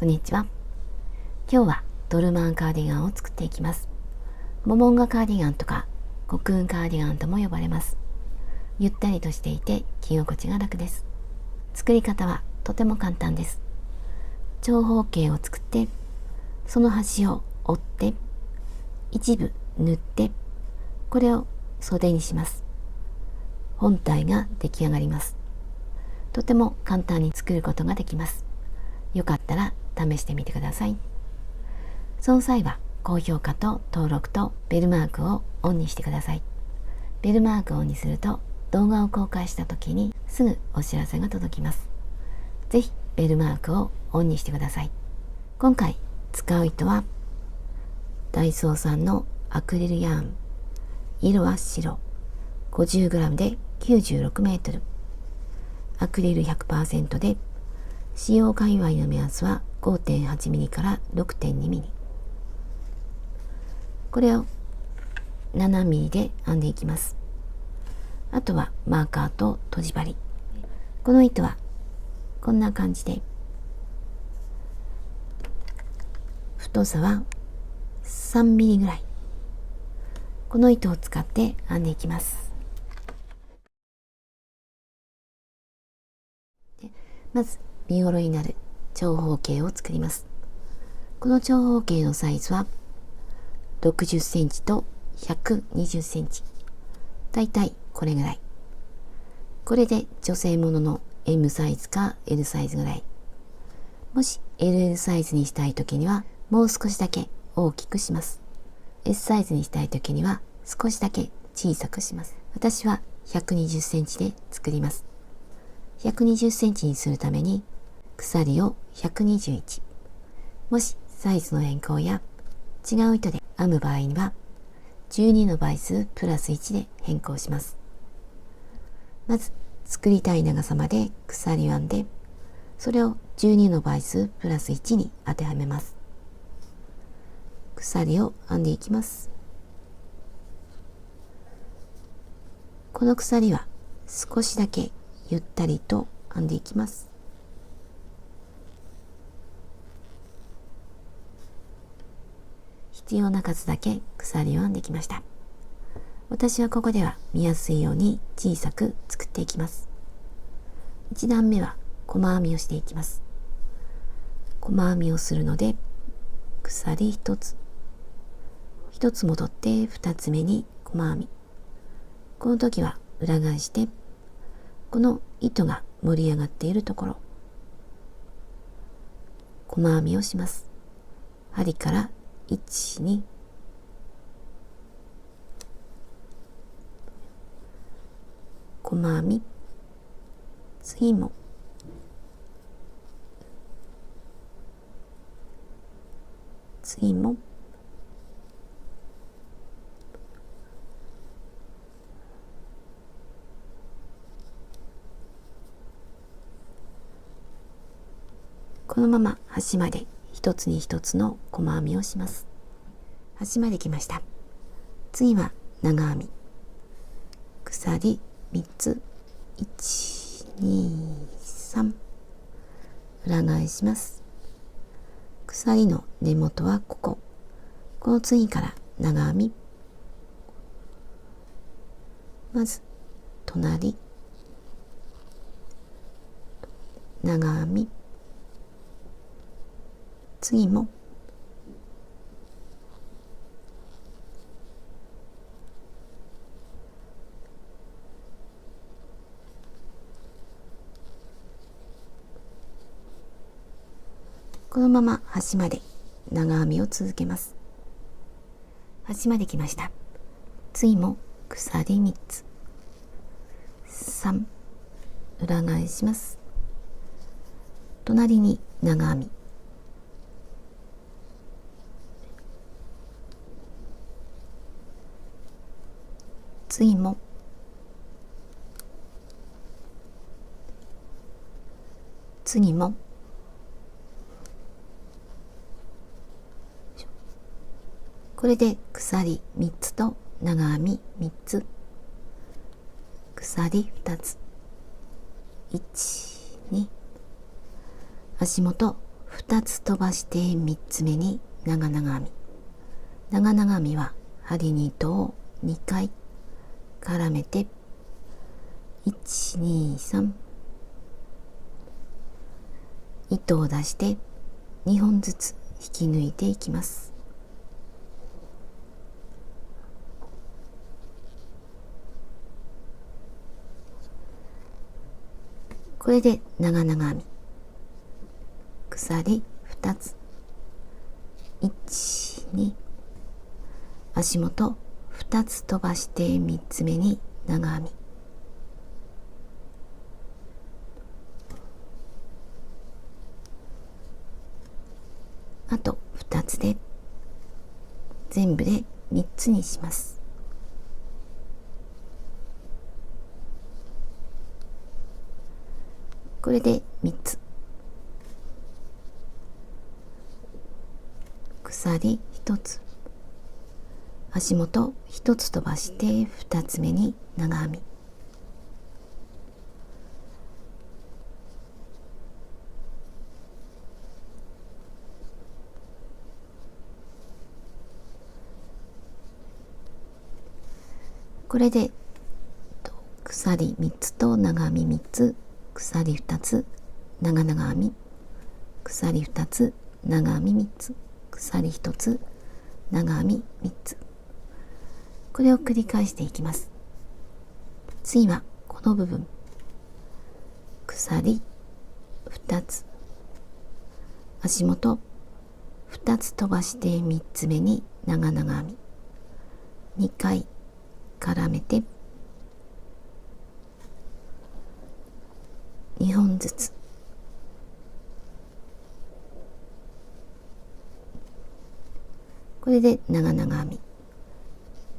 こんにちは。今日はドルマンカーディガンを作っていきます。モモンガカーディガンとかコクーンカーディガンとも呼ばれます。ゆったりとしていて着心地が楽です。作り方はとても簡単です。長方形を作って、その端を折って一部縫って、これを袖にします。本体が出来上がります。とても簡単に作ることができます。よかったら試してみてください。その際は高評価と登録とベルマークをオンにしてください。ベルマークをオンにすると動画を公開した時にすぐお知らせが届きます。ぜひベルマークをオンにしてください。今回使う糸はダイソーさんのアクリルヤーン、色は白、50g で96メートル、アクリル 100% で使用界隈の目安は 5.8mm から 6.2mm。これを 7mm で編んでいきます。あとはマーカーととじ針。この糸はこんな感じで、太さは 3mm ぐらい。この糸を使って編んでいきます。まず身ごろになる長方形を作ります。この長方形のサイズは60センチと120センチ。だいたいこれぐらい。これで女性ものの M サイズか L サイズぐらい。もし LL サイズにしたいときにはもう少しだけ大きくします。S サイズにしたいときには少しだけ小さくします。私は120センチで作ります。120センチにするために鎖を121。もしサイズの変更や違う糸で編む場合には12の倍数プラス1で変更します。まず作りたい長さまで鎖を編んで、それを12の倍数プラス1に当てはめます。鎖を編んでいきます。この鎖は少しだけゆったりと編んでいきます。必要な数だけ鎖を編んできました。私はここでは見やすいように小さく作っていきます。1段目は細編みをしていきます。細編みをするので鎖1つ、1つ戻って2つ目に細編み。この時は裏返して、この糸が盛り上がっているところ、細編みをします。針から1、2、細編み、次も次もこのまま端まで一つに一つの細編みをします。端まで来ました。次は長編み、鎖3つ、1、2、3、裏返します。鎖の根元はここ。この次から長編み。まず隣、長編み、次もこのまま端まで長編みを続けます。端まで来ました。次も鎖3つ、3、裏返します。隣に長編み、次も次もこれで鎖3つと長編み3つ、鎖2つ、1、2、足元2つ飛ばして3つ目に長々編み。長々編みは針に糸を2回絡めて1、2、3、糸を出して2本ずつ引き抜いていきます。これで長々編み。鎖2つ、1、2、足元2つ飛ばして3つ目に長編み。あと2つで全部で3つにします。これで3つ。鎖1つ、足元1つ飛ばして2つ目に長編み。これで鎖3つと長編み3つ、鎖2つ、長々編み、鎖2つ、長編み3つ、鎖1つ、長編み3つ。これを繰り返していきます。次はこの部分、鎖2つ、足元2つ飛ばして3つ目に長々編み、2回絡めて2本ずつ。これで長々編み。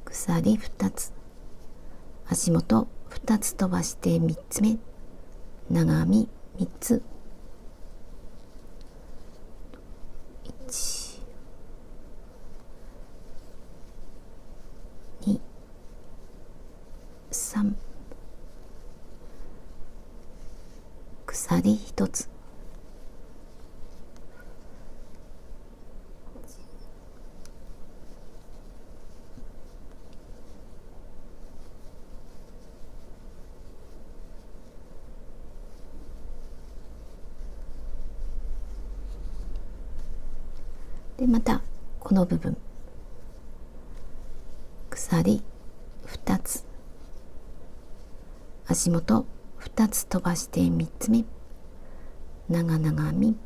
鎖2つ、足元2つ飛ばして3つ目、長編み3つ。1、2、3、鎖1つ。でまたこの部分、鎖2つ、足元2つ飛ばして3つ目、長々編み、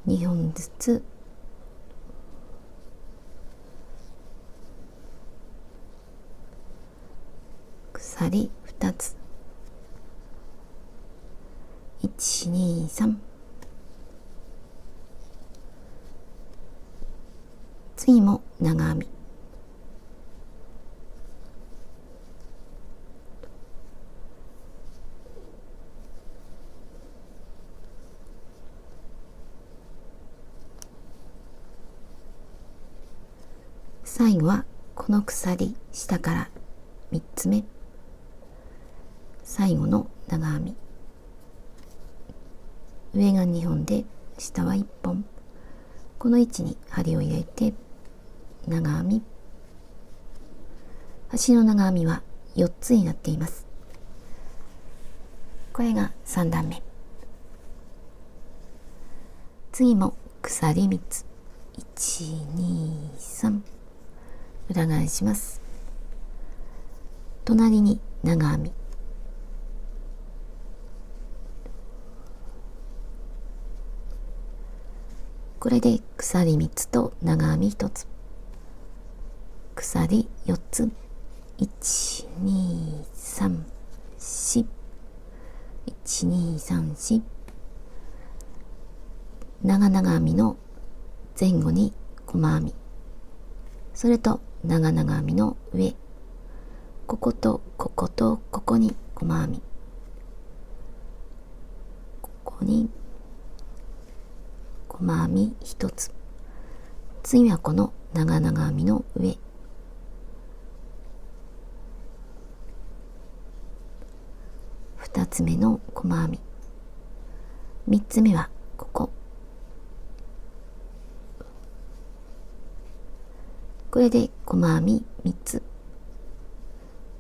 2本ずつ。鎖2つ、1、2、3。次も長編み。最後はこの鎖下から3つ目、最後の長編み。上が2本で下は1本。この位置に針を入れて長編み。端の長編みは4つになっています。これが3段目。次も鎖3つ、1、2、3。裏返します。隣に長編み。これで鎖3つと長編み1つ、鎖4つ、1、2、3、4、1、2、3、4。長々編みの前後に細編み、それと長々編みの上、こことこことここに細編み、ここに細編み1つ。次はこの長々編みの上、2つつ目の細編み、3つ目はここ、これで細編み3つ、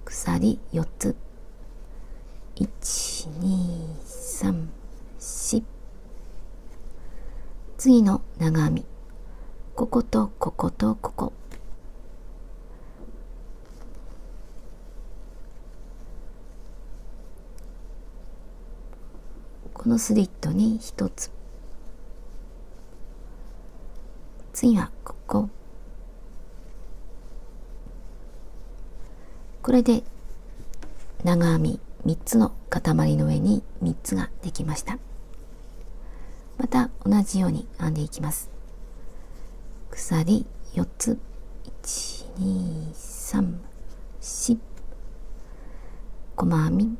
鎖4つ、1、2、3、4、次の長編み、こことこことここ、このスリットに1つ、次はここ、これで長編み3つの塊の上に3つができました。また同じように編んでいきます。鎖4つ、1、2、3、4、細編み、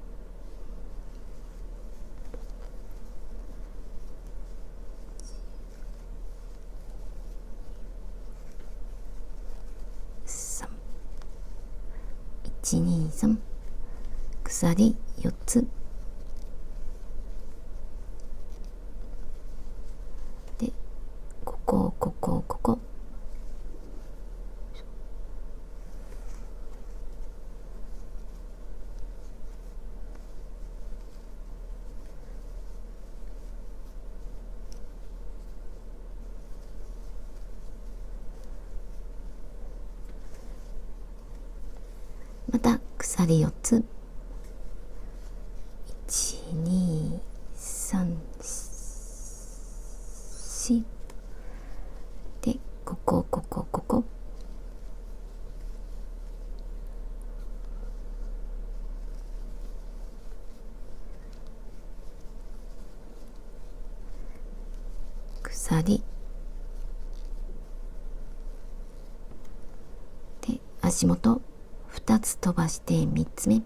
1、2、3、鎖4つで、ここ、ここ、ここ、また鎖4つ、1、2、3、4で、ここ、ここ、ここ、鎖で、足元2つ飛ばして3つ目、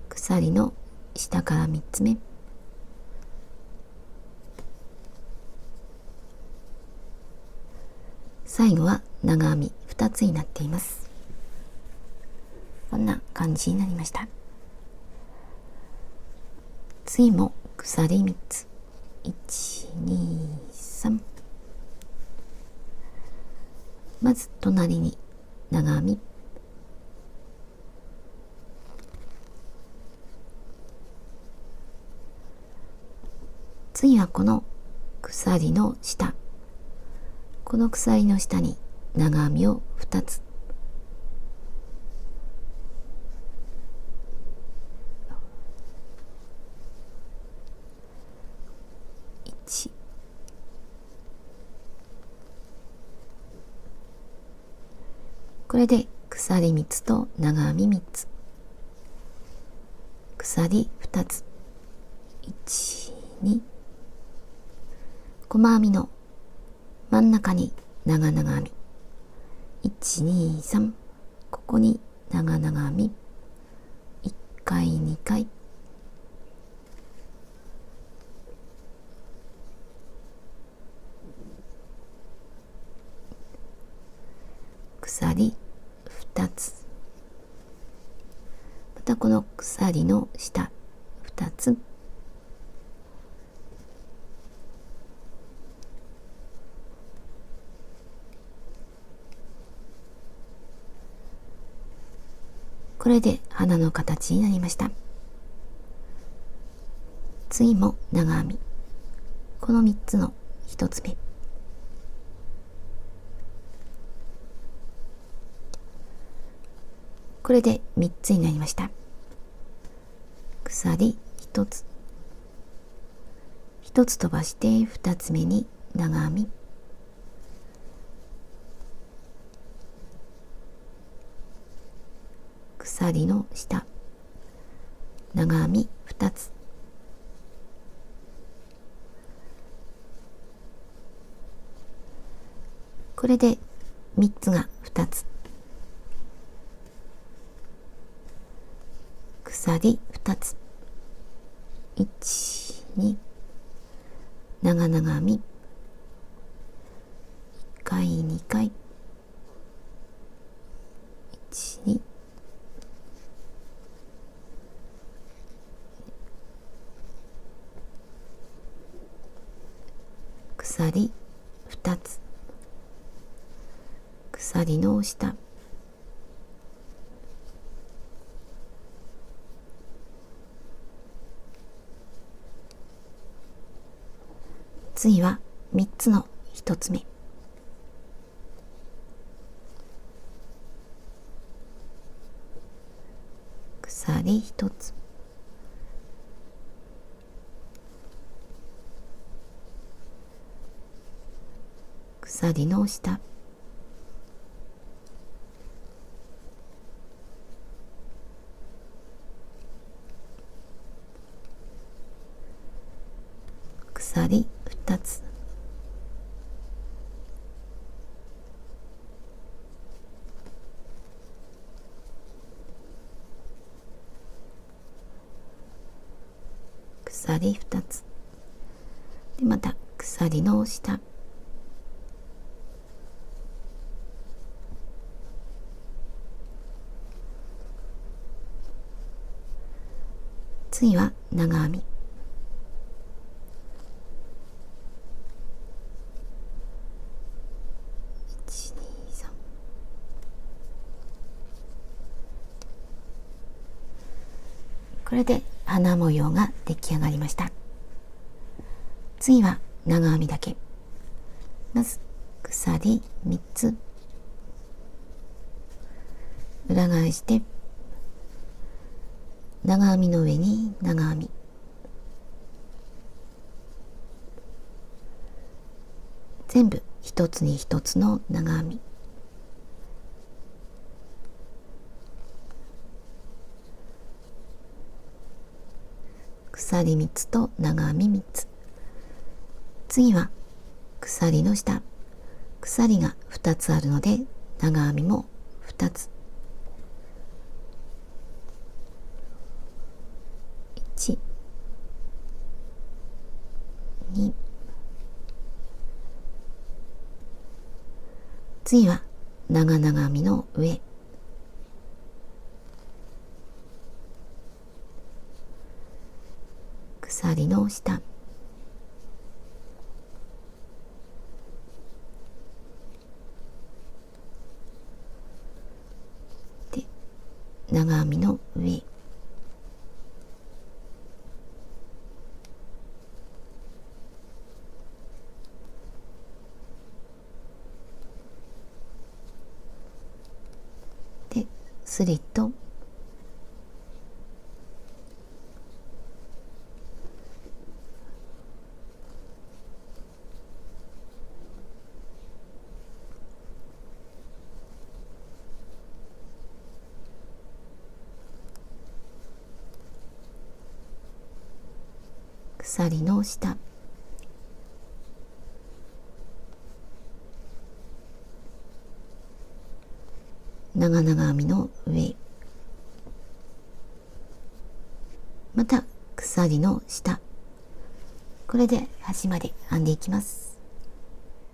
鎖の下から3つ目、最後は長編み2つになっています。こんな感じになりました。次も鎖3つ、1、2、3、まず隣に長編み、次はこの鎖の下、この鎖の下に長編みを2つ、1、これで鎖3つと長編み3つ、鎖2つ、1、2、細編みの真ん中に長々編み、1、2、3、ここに長々編み、1回2回、鎖2つ、またこの鎖の下2つ、これで花の形になりました。次も長編み、この3つの1つ目、これで3つになりました。鎖1つ、1つ飛ばして2つ目に長編み、鎖の下長編み2つ、これで3つが2つ、鎖2つ、1、2、長々編み、1回2回、2、鎖2つ、鎖の下、次は3つの1つ目、鎖1つ、鎖の下、鎖2つ、鎖2つで、また鎖の下、次は長編み、1、2、3、これで花模様が出来上がりました。次は長編みだけ。まず鎖3つ、裏返して長編みの上に長編み、全部一つに一つの長編み、鎖3つと長編み3つ。次は鎖の下、鎖が2つあるので長編みも2つ、1、2、次は長々編みの上、鎖の下、で長編みの上、でスリット、鎖の下、長々編みの上、また鎖の下、これで端まで編んでいきます。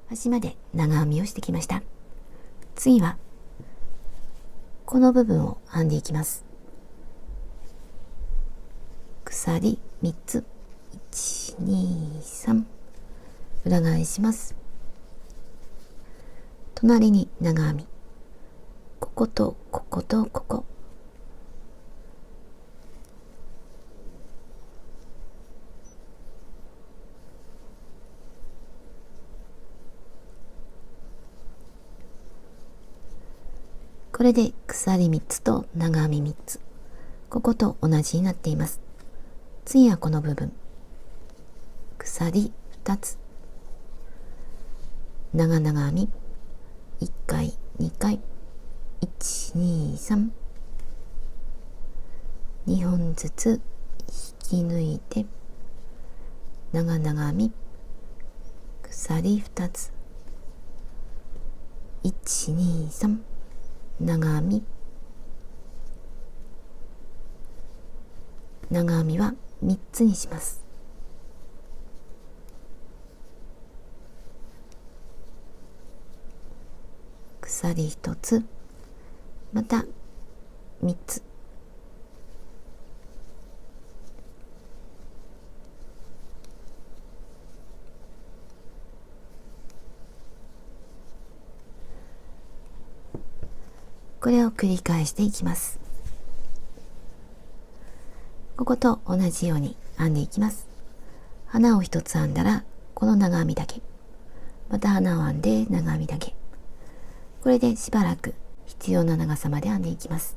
端まで長編みをしてきました。次はこの部分を編んでいきます。鎖3つ、1、2、3、裏返します。隣に長編み、こことこことここ、これで鎖3つと長編み3つ、ここと同じになっています。次はこの部分、鎖2つ、長々編み1回2回、1、2、3、2本ずつ引き抜いて長々編み、鎖2つ、1、2、3、長編み、長編みは3つにします。鎖1つ、また3つ。これを繰り返していきます。ここと同じように編んでいきます。花を一つ編んだら、この長編みだけ、また花を編んで長編みだけ、これでしばらく必要な長さまで編んでいきます。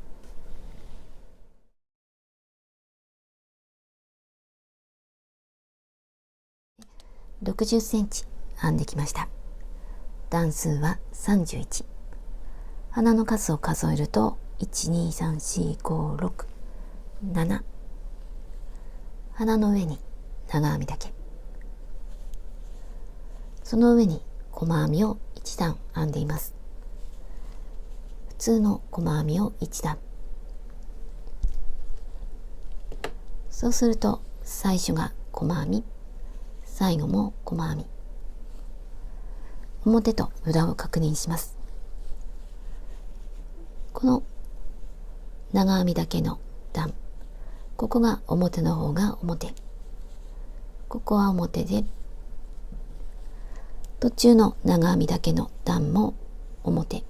60センチ編んできました。段数は31。花の数を数えると1、2、3、4、5、6、7。花の上に長編みだけ。その上に細編みを1段編んでいます。普通の細編みを1段。そうすると最初が細編み、最後も細編み。表と裏を確認します。この長編みだけの段、ここが表の方が表、ここは表で、途中の長編みだけの段も表、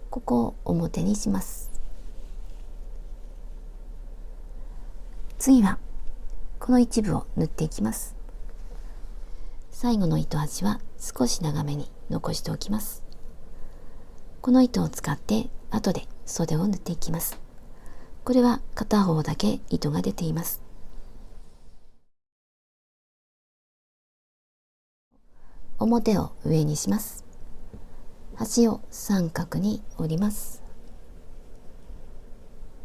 ここを表にします。次はこの一部を縫っていきます。最後の糸端は少し長めに残しておきます。この糸を使って後で袖を縫っていきます。これは片方だけ糸が出ています。表を上にします。端を三角に折ります。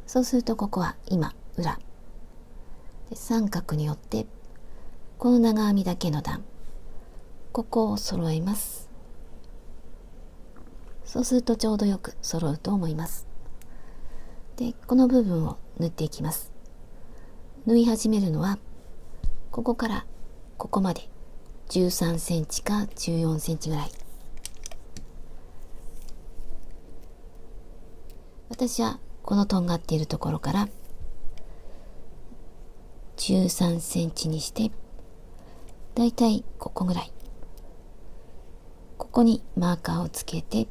そうするとここは今裏で、三角に折ってこの長編みだけの段、ここを揃えます。そうするとちょうどよく揃うと思います。で、この部分を縫っていきます。縫い始めるのはここからここまで13センチか14センチぐらい。私はこのとんがっているところから13センチにして、だいたいここぐらい、ここにマーカーをつけて、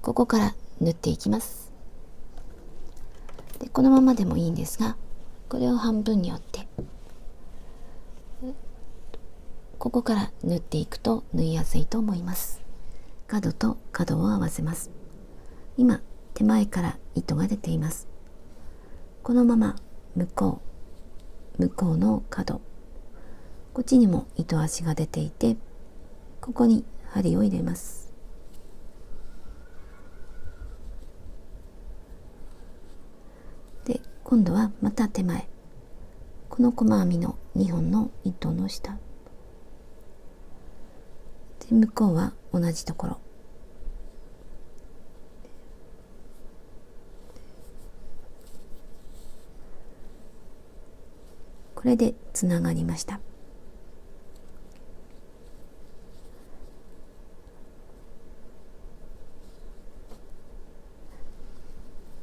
ここから縫っていきます。で、このままでもいいんですが、これを半分に折ってここから縫っていくと縫いやすいと思います。角と角を合わせます。今手前から糸が出ています。このまま向こうの角、こっちにも糸足が出ていて、ここに針を入れます。で、今度はまた手前、この細編みの2本の糸の下で、向こうは同じところ、これでつながりました。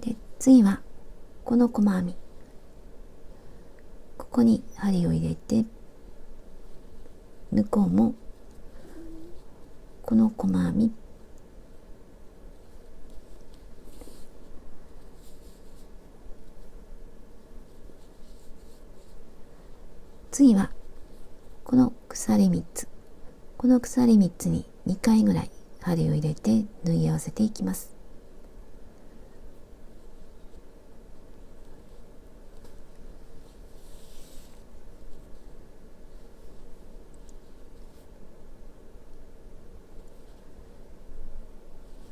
で、次はこの細編み、ここに針を入れて、向こうもこの細編み、次はこの鎖3つ、この鎖3つに2回ぐらい針を入れて縫い合わせていきます。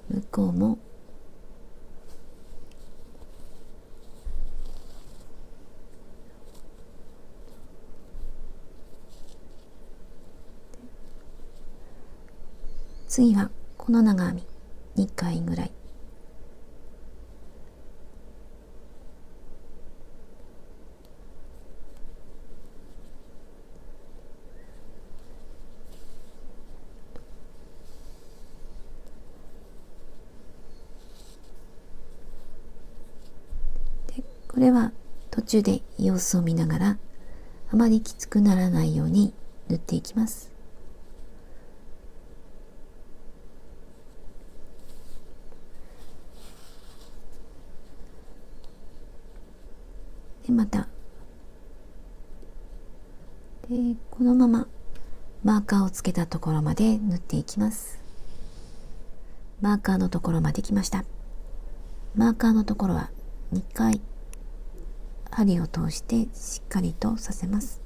向こうも次はこの長編み2回ぐらい、れは途中で様子を見ながらあまりきつくならないように縫っていきます。でまたこのままマーカーをつけたところまで縫っていきます。マーカーのところまで来ました。マーカーのところは2回針を通してしっかりとさせます。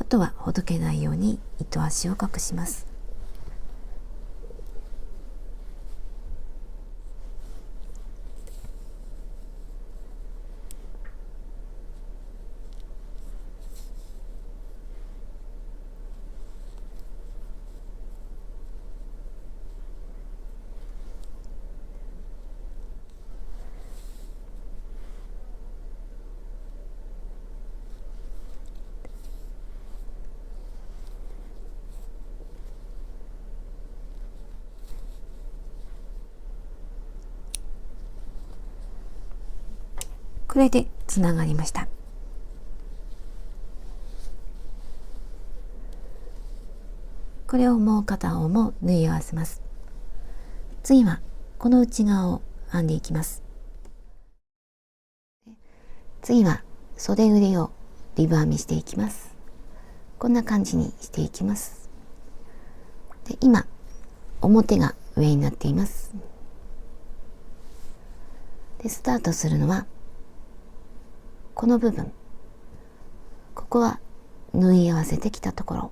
あとはほどけないように糸足を隠します。これでつながりました。これをもう片方も縫い合わせます。次はこの内側を編んでいきます。次は袖ぐりをリブ編みしていきます。こんな感じにしていきます。で今表が上になっています。でスタートするのはこの部分、ここは縫い合わせてきたところ、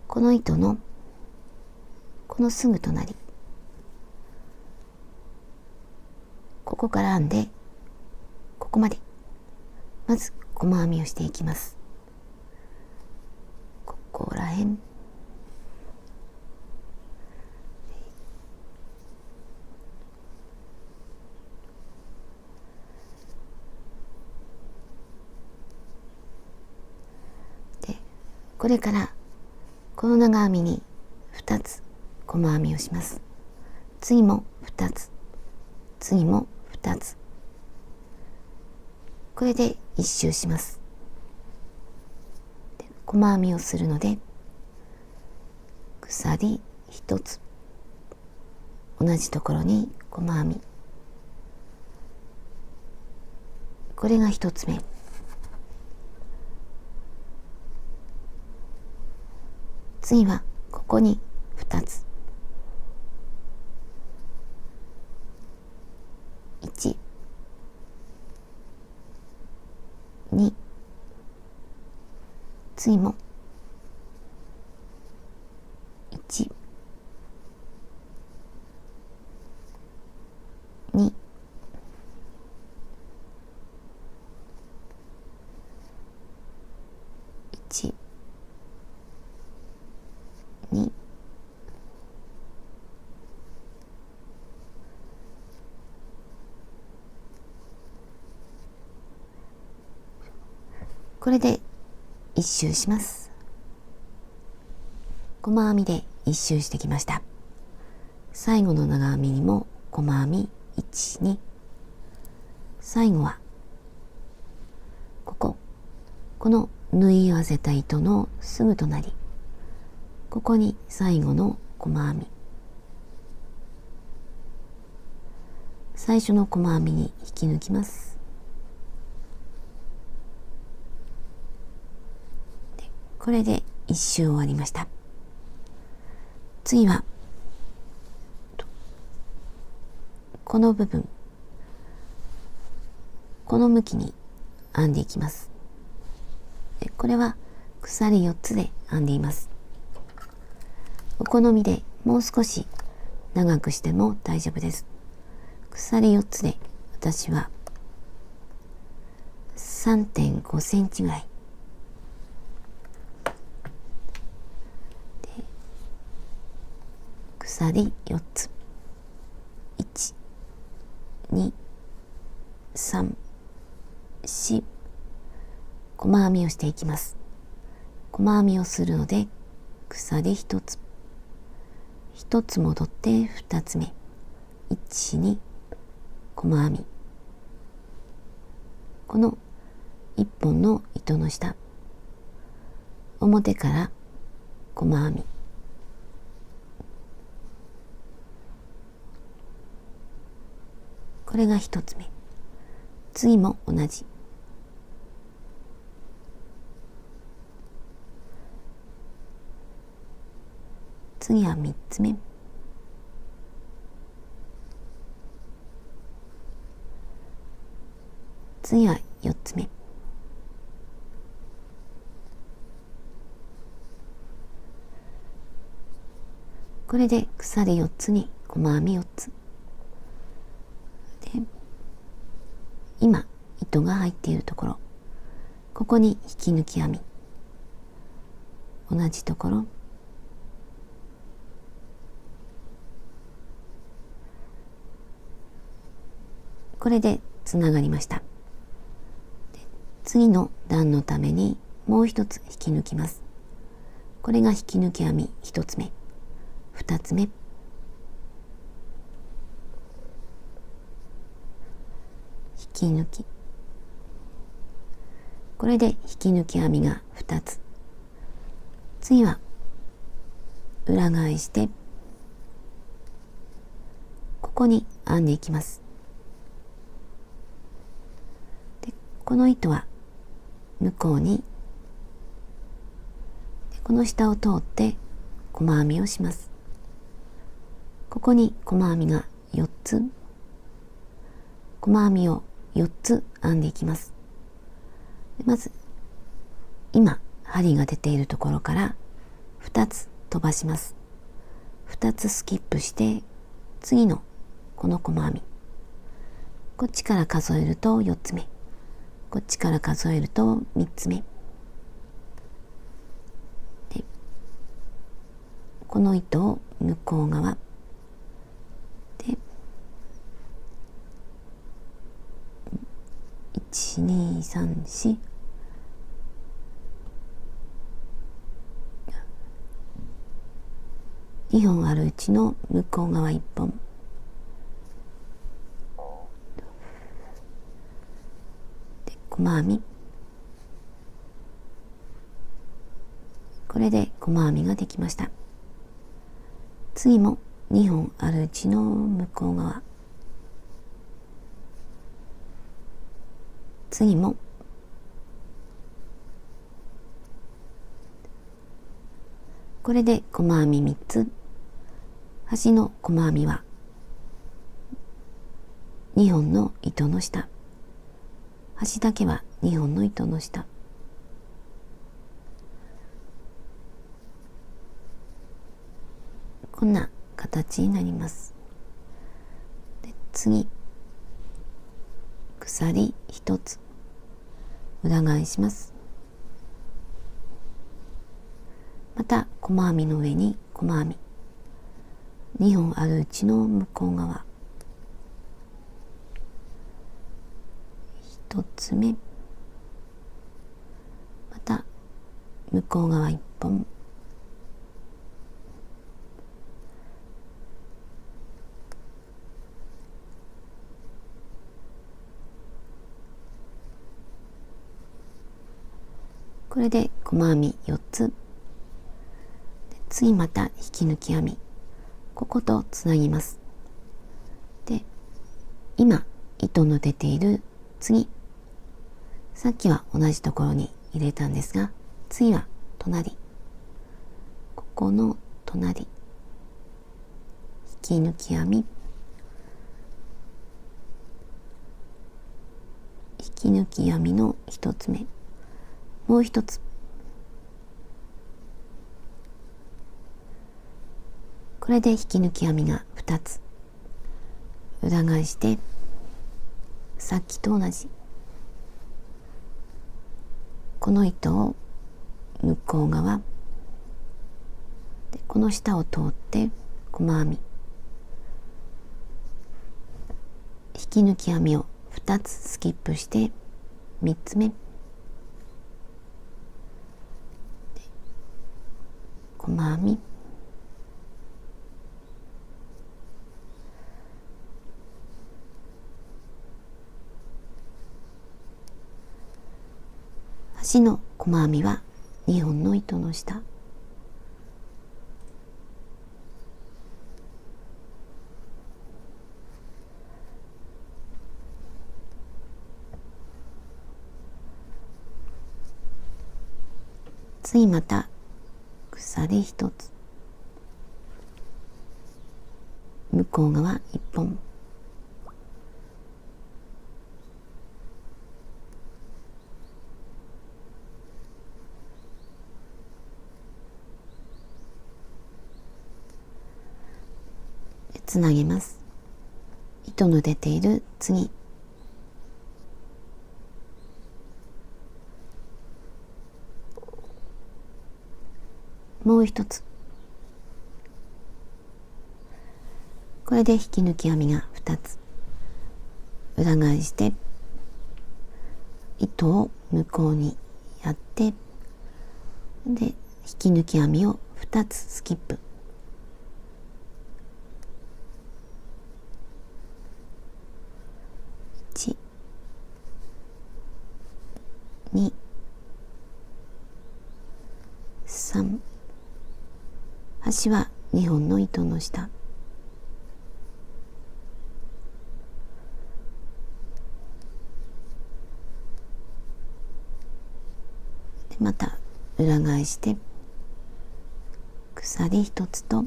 この糸のこのすぐ隣、ここから編んでここまでまず細編みをしていきます。ここらへんで、これからこの長編みに2つ細編みをします。次も2つ、次も2つ、これで1周します。で細編みをするので鎖1つ、同じところに細編み、これが1つ目。次はここに2つ、1、2、次も1、2、1、2、これで1周します。細編みで1周してきました。最後の長編みにも細編み1、2、最後はこの縫い合わせた糸のすぐ隣、ここに最後の細編み、最初の細編みに引き抜きます。でこれで1周終わりました。次はこの部分、この向きに編んでいきます。でこれは鎖4つで編んでいます。お好みでもう少し長くしても大丈夫です。鎖4つで私は 3.5 センチぐらいで、鎖4つ、1、2、3、4、細編みをしていきます。細編みをするので鎖1つ、1つ戻って2つ目、1、2、細編み、この1本の糸の下、表から細編み、これが1つ目。次も同じ。次は3つ目。次は4つ目。これで鎖4つに細編み4つ。で、今糸が入っているところ、ここに引き抜き編み。同じところ。これでつながりました。次の段のためにもう一つ引き抜きます。これが引き抜き編み1つ目、2つ目、引き抜き。これで引き抜き編みが2つ。次は裏返してここに編んでいきます。で、この糸は向こうに、この下を通って細編みをします。ここに細編みが4つ、細編みを4つ編んでいきます。まず今針が出ているところから2つ飛ばします。2つスキップして次のこの細編み、こっちから数えると4つ目、こっちから数えると3つ目で、この糸を向こう側で1、2、3、4、2本あるうちの向こう側1本で細編み、これで細編みができました。次も2本あるうちの向こう側、次もこれで細編み3つ、端の細編みは2本の糸の下、端だけは2本の糸の下、こんな形になります。で、次鎖1つ裏返します。また細編みの上に細編み、2本あるうちの向こう側、1つ目、また向こう側1本、これで細編み4つ。次また引き抜き編み、こことつなぎます。で、今糸の出ている次、さっきは同じところに入れたんですが、次は隣、ここの隣、引き抜き編み、引き抜き編みの1つ目、もう1つ、これで引き抜き編みが2つ、裏返してさっきと同じ、この糸を向こう側で、この下を通って細編み、引き抜き編みを2つスキップして3つ目、細編み、端の細編みは2本の糸の下、次また鎖1つ、向こう側1本、つなげます。糸の出ている次、もう一つ、これで引き抜き編みが2つ、裏返して糸を向こうにやって、で引き抜き編みを2つスキップ、1、2、3、端は2本の糸の下、でまた裏返して鎖1つと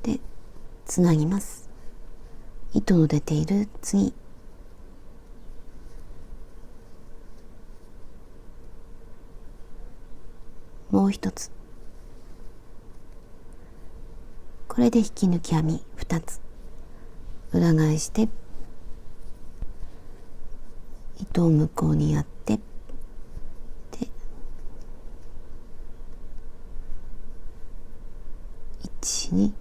でつなぎます。糸の出ている次、もう一つ、これで引き抜き編み2つ、裏返して糸を向こうにやって、で1、2、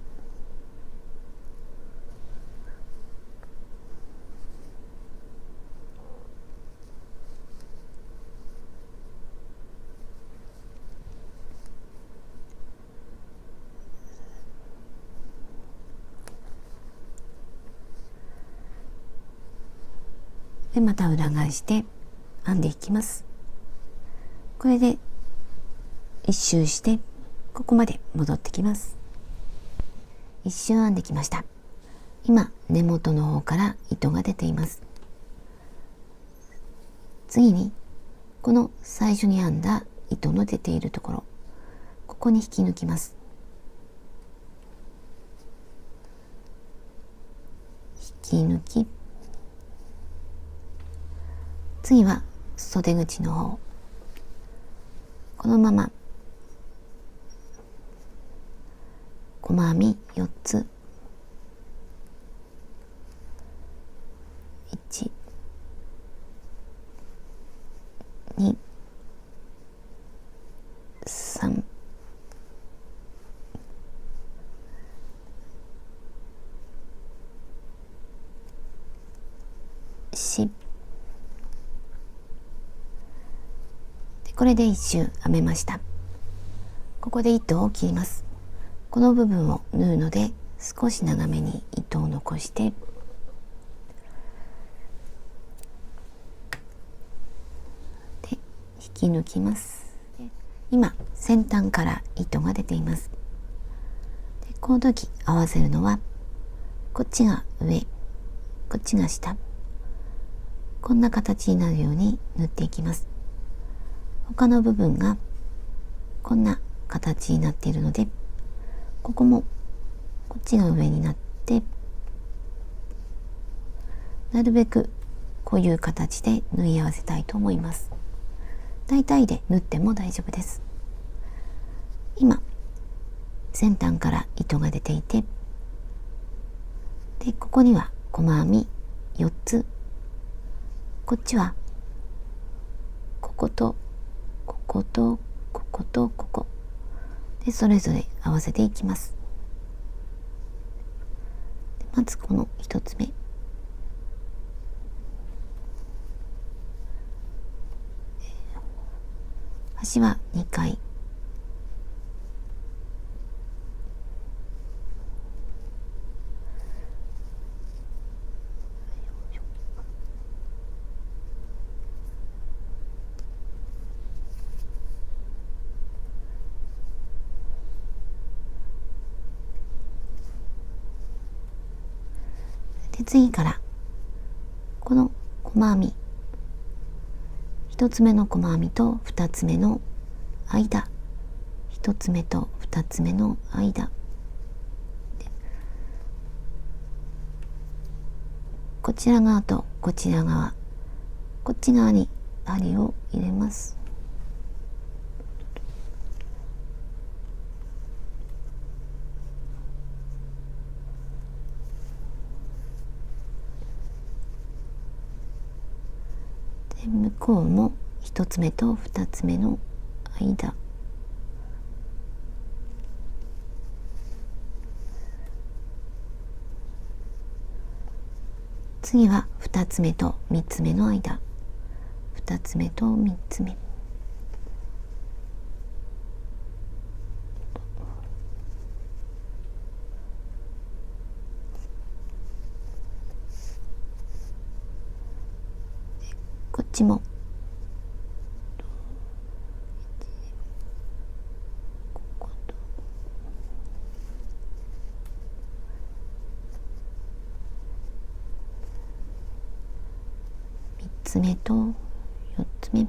でまた裏返して編んでいきます。これで一周してここまで戻ってきます。一周編んできました。今根元の方から糸が出ています。次にこの最初に編んだ糸の出ているところ、ここに引き抜きます。引き抜き、次は袖口の方、このまま細編み4つ、1、2、3、4、これで一周編めました。ここで糸を切ります。この部分を縫うので少し長めに糸を残してで引き抜きます。今先端から糸が出ています。でこの時合わせるのはこっちが上、こっちが下、こんな形になるように縫っていきます。他の部分がこんな形になっているので、ここもこっちが上になって、なるべくこういう形で縫い合わせたいと思います。大体で縫っても大丈夫です。今先端から糸が出ていて、でここには細編み4つ、こっちはこことこことこことここでそれぞれ合わせていきます。まずこの1つ目、端は2回、で次からこの細編み、1つ目の細編みと2つ目の間、1つ目と2つ目の間、こちら側とこちら側、こっち側に針を入れます。で向こうも1つ目と2つ目の間、次は2つ目と3つ目の間、2つ目と3つ目、こっちもここと3つ目と4つ目、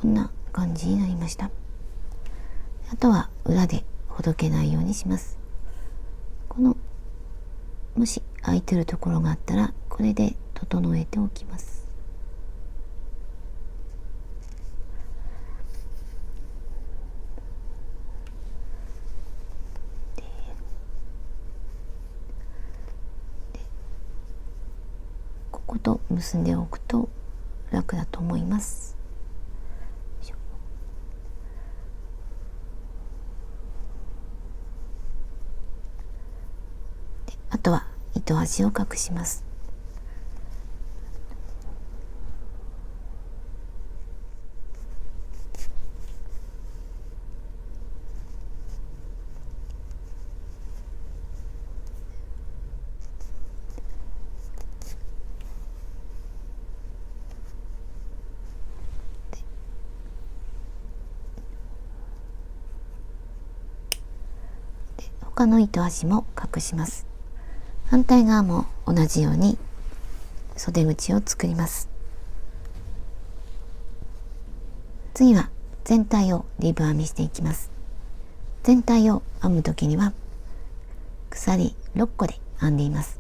こんな感じになりました。あとは裏でほどけないようにします。このもし空いてるところがあったらこれで整えておきます。ここと結んでおくと楽だと思います。あとは糸端を隠します。他の糸端も隠します。反対側も同じように袖口を作ります。次は全体をリブ編みしていきます。全体を編むときには鎖6個で編んでいます。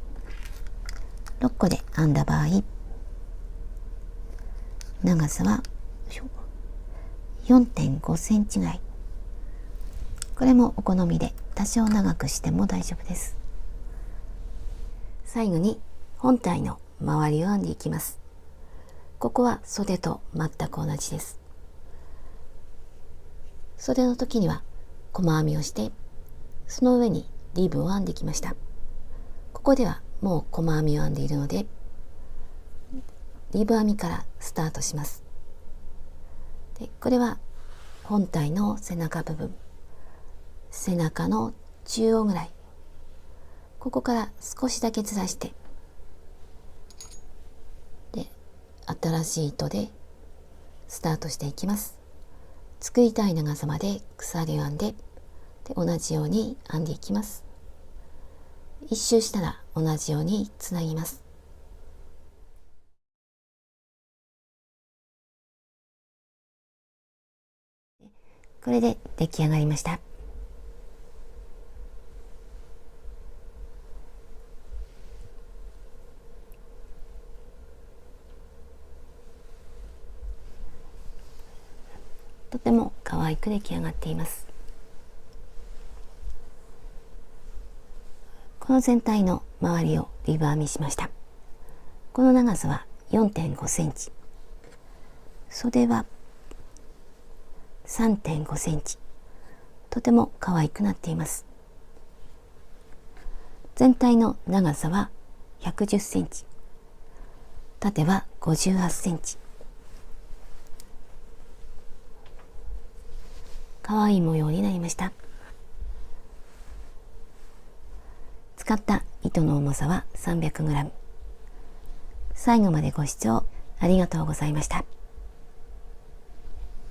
6個で編んだ場合、長さは 4.5 センチぐらい。これもお好みで多少長くしても大丈夫です。最後に本体の周りを編んでいきます。ここは袖と全く同じです。袖の時には細編みをして、その上にリブを編んできました。ここではもう細編みを編んでいるので、リブ編みからスタートします。でこれは本体の背中部分、背中の中央ぐらい、ここから少しだけずらして、で新しい糸でスタートしていきます。作りたい長さまで鎖を編んで、同じように編んでいきます。一周したら同じようにつなぎます。これで出来上がりました。とても可愛く出来上がっています。この全体の周りをリブ編みしました。この長さは 4.5 センチ。袖は3.5 センチ。とても可愛くなっています。全体の長さは110センチ。縦は58センチ。可愛い模様になりました。使った糸の重さは 300g。最後までご視聴ありがとうございました。